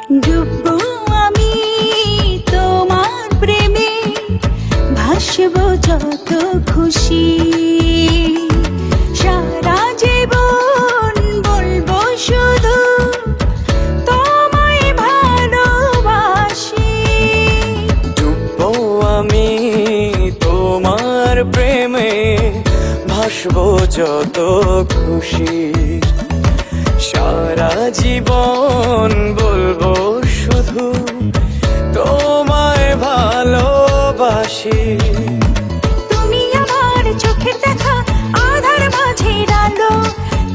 ডুববো আমি তোমার প্রেমে, ভাসবো যত খুশি, সারা জীবন বলবো শুধু তোমায় ভালোবাসি। ডুববো আমি তোমার প্রেমে, ভাসবো যত খুশি, সারা জীবন বলবো শুধু তোমায় ভালোবাসি। তুমি আমার চোখের দেখা, আধার মাঝের আলো,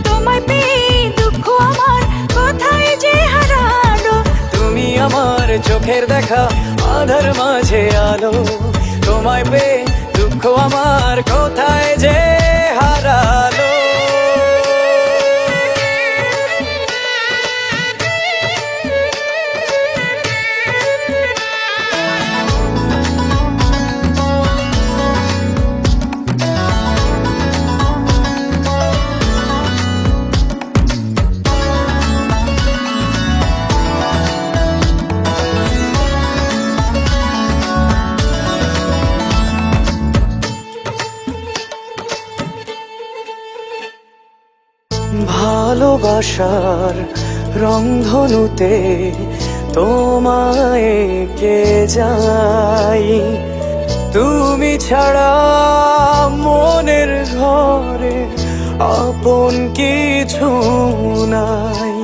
তোমায় পেয়ে দুঃখ আমার কোথায় যে হারালো। তুমি আমার চোখের দেখা, আধার মাঝে আলো, তোমায় পেয়ে দুঃখ আমার কোথায় যে হারালো। ভালোবাসার রংধনুতে তোমায় কে যাই, তুমি ছাড়া মনের ঘরে আপন কিছু নাই।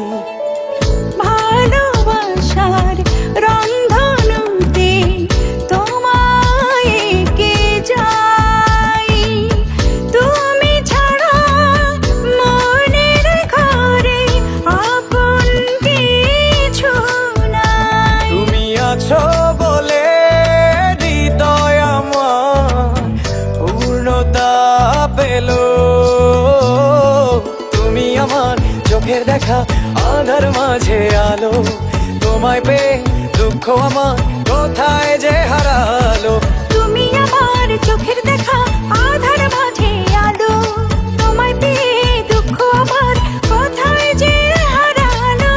ভালোবাসার রংধনুতে তোমায় কে যাই, তুমি ছাড়া মনের ঘরে আপন কিছু নাই। তুমি আছো বলে হৃদয় আমার পূর্ণতা পেল, তুমি আমার চোখের দেখা, আধার মাঝে আলো, তোমায় পেয়ে দুঃখ আমার কোথায় যে হারালো। তুমি আমার চোখের দেখা, আধার মাঝে আলো, তোমায় পেয়ে দুঃখ আমার কোথায় যে হারালো।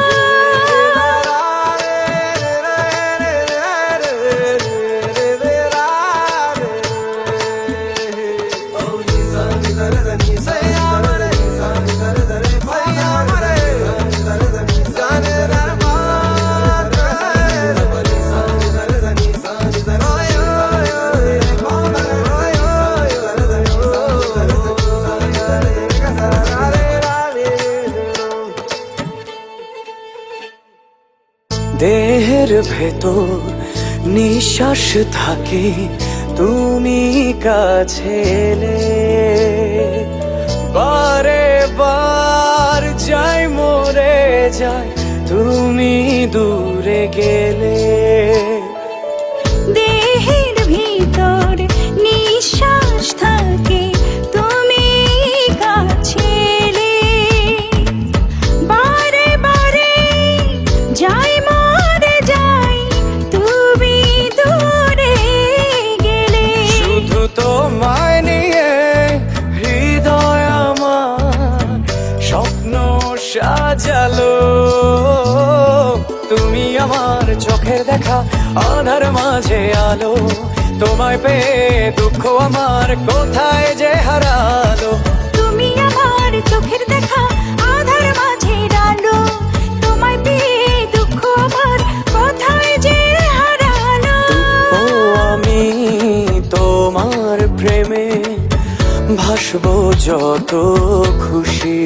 দেহের ভেতর নিঃশ্বাস থাকে, তুমি কাছে এলে, বারে বার যাই মরে যায়, তুমি দূরে গেলে। দেহের ভিতর নিঃশ্বাস থাকে, তুমি কাছে এলে, বারে বারে যাই মরে যাই, তুমি দূরে গেলে। শুধু তোমায় নিয়ে হৃদয় আমার স্বপ্ন সাজালো, তুমি আমার চোখের দেখা, আধার মাঝে আলো, তোমায় পেয়ে দুঃখ আমার কোথায় যে হারালো। তুমি আমার চোখের দেখা, আধার মাঝের আলো, তোমায় পেয়ে দুঃখ আমার কোথায় যে হারালো। ও আমি তোমার প্রেমে, ভাসবো যত খুশি।